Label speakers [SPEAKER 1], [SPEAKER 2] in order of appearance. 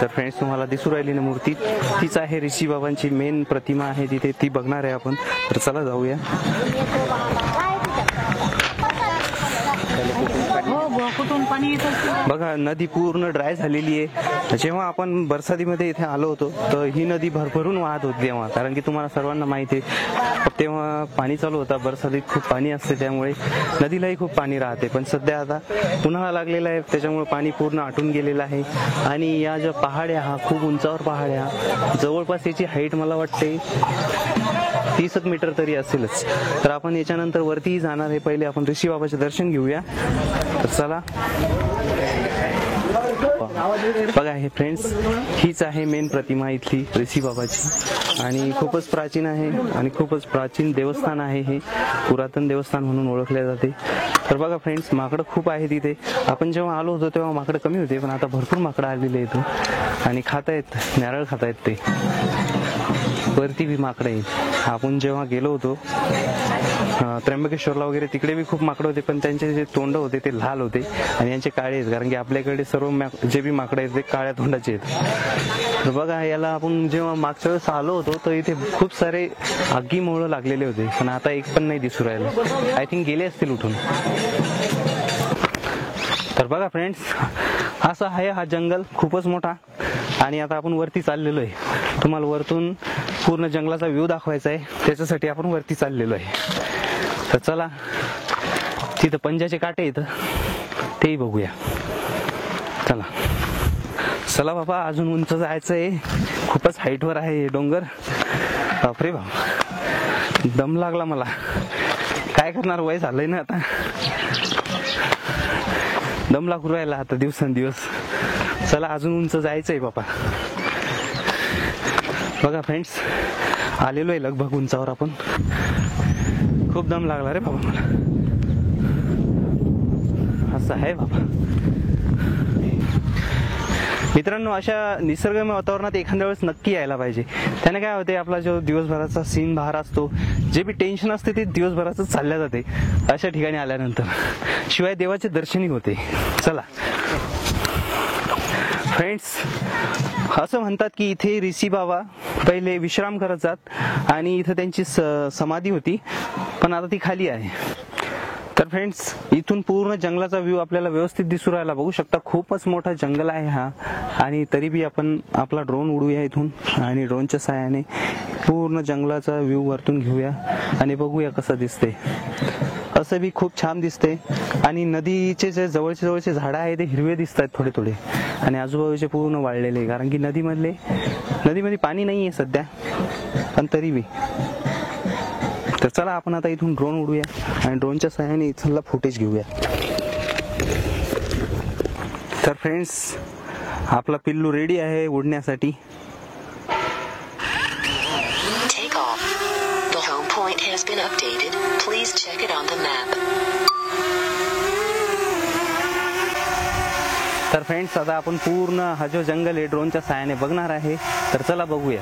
[SPEAKER 1] तर फ्रेंड्स, तुम्हाला दिसू राहिली ना मूर्ती, तीच आहे ऋषी बाबांची मेन प्रतिमा आहे तिथे, ती बघणार आहे आपण. तर चला जाऊया. बघा, नदी पूर्ण ड्राय झालेली आहे. जेव्हा आपण बरसातीमध्ये इथे आलो होतो तर ही नदी भरभरून वाहत होती तेव्हा, कारण की तुम्हाला सर्वांना माहिती आहे तेव्हा पाणी चालू होता. बरसातीत खूप पाणी असते, त्यामुळे नदीलाही खूप पाणी राहते. पण सध्या आता उन्हाळा लागलेला आहे, त्याच्यामुळे पाणी पूर्ण आटून गेलेलं आहे. आणि या ज्या पहाड्या, हा खूप उंचावर पहाड्या, जवळपास याची हाईट मला वाटते 30 मीटर तरी असेलच. तर आपण याच्यानंतर वरतीही जाणार आहे. पहिले आपण ऋषी बाबाचे दर्शन घेऊया. तर चला. बघा हे फ्रेंड्स, हीच आहे मेन प्रतिमा इथली ऋषी बाबाची, आणि खूपच प्राचीन आहे आणि खूपच प्राचीन देवस्थान आहे. हे पुरातन देवस्थान म्हणून ओळखले जाते. तर बघा फ्रेंड्स, माकडं खूप आहे तिथे. आपण जेव्हा आलो होतो तेव्हा माकडं कमी होते, पण आता भरपूर माकडं आलेले आहेत आणि खातायत, नारळ खातायत ते. वरती बी माकडं आहेत. आपण जेव्हा गेलो होतो त्र्यंबकेश्वरला वगैरे, तिकडे बी खूप माकडं होते, पण त्यांचे जे तोंड होते ते लाल होते आणि यांचे काळे आहेत, कारण की आपल्याकडे सर्व जे बी माकडं आहेत ते काळ्या तोंडाचे आहेत. तर बघा, याला आपण जेव्हा मागच्या वेळेस आलो होतो तर इथे खूप सारे आगी मोहळं लागलेले होते, पण आता एक पण नाही दिसू राहिलं. आय थिंक गेले असतील उठून. तर बघा फ्रेंड्स, असा आहे हा जंगल, खूपच मोठा. आणि आता आपण वरती चाललेलो आहे. तुम्हाला वरतून पूर्ण जंगलाचा व्ह्यू दाखवायचा आहे, त्याच्यासाठी आपण वरती चाललेलो आहे. तर चला, तिथं पंजाचे काटे येतं, तेही बघूया. चला चला बाबा, अजून उंच जायचं आहे. खूपच हाईटवर आहे डोंगर. बापरे बाप, दम लागला मला. काय करणार, वय झालंय ना आता, दम लागू राहिला आता दिवसेंदिवस. चला, अजून उंच जायचंय बाबा. बघा फ्रेंड्स, आलेलो आहे लगभग उंचावर आपण. खूप दम लागला रे बाबा मला. असं आहे बाबा. मित्रांनो, अशा निसर्गमय वातावरणात एखाद्या वेळेस नक्की यायला पाहिजे. त्याने काय होते, आपला जो दिवसभराचा सीन बाहेर असतो, जे बी टेन्शन असते ते दिवसभराचं चालल्या जाते अशा ठिकाणी आल्यानंतर. शिवाय देवाचे दर्शनही होते. चला फ्रेंड्स, असं म्हणतात की इथे ऋषी बाबा पहिले विश्राम करत जात आणि इथं त्यांची समाधी होती, पण आता ती खाली आहे. तर फ्रेंड्स, इथून पूर्ण जंगलाचा व्ह्यू आपल्याला व्यवस्थित दिसू राहिला, बघू शकता. खूपच मोठा जंगल आहे हा. आणि तरी बी आपण आपला ड्रोन उडूया इथून आणि ड्रोनच्या साहाय्याने पूर्ण जंगलाचा व्ह्यू वरतून घेऊया आणि बघूया कसं दिसते. असं बी खूप छान दिसते. आणि नदीचे जे जवळचे झाडं आहे ते हिरवे दिसतात थोडे थोडे, आणि आजूबाजूचे पूर्ण वाळलेले, कारण की नदीमध्ये पाणी नाही आहे सध्या, पण तरी बी. तर चला, आपण आता इथून ड्रोन उडूया आणि ड्रोनच्या सहाय्याने इथला फुटेज घेऊया. तर फ्रेंड्स, आपला पिल्लू रेडी आहे उडण्यासाठी. तर फ्रेंड्स, आता आपण पूर्ण हा जो जंगल आहे ड्रोनच्या सहाय्याने बघणार आहे. तर चला बघूया.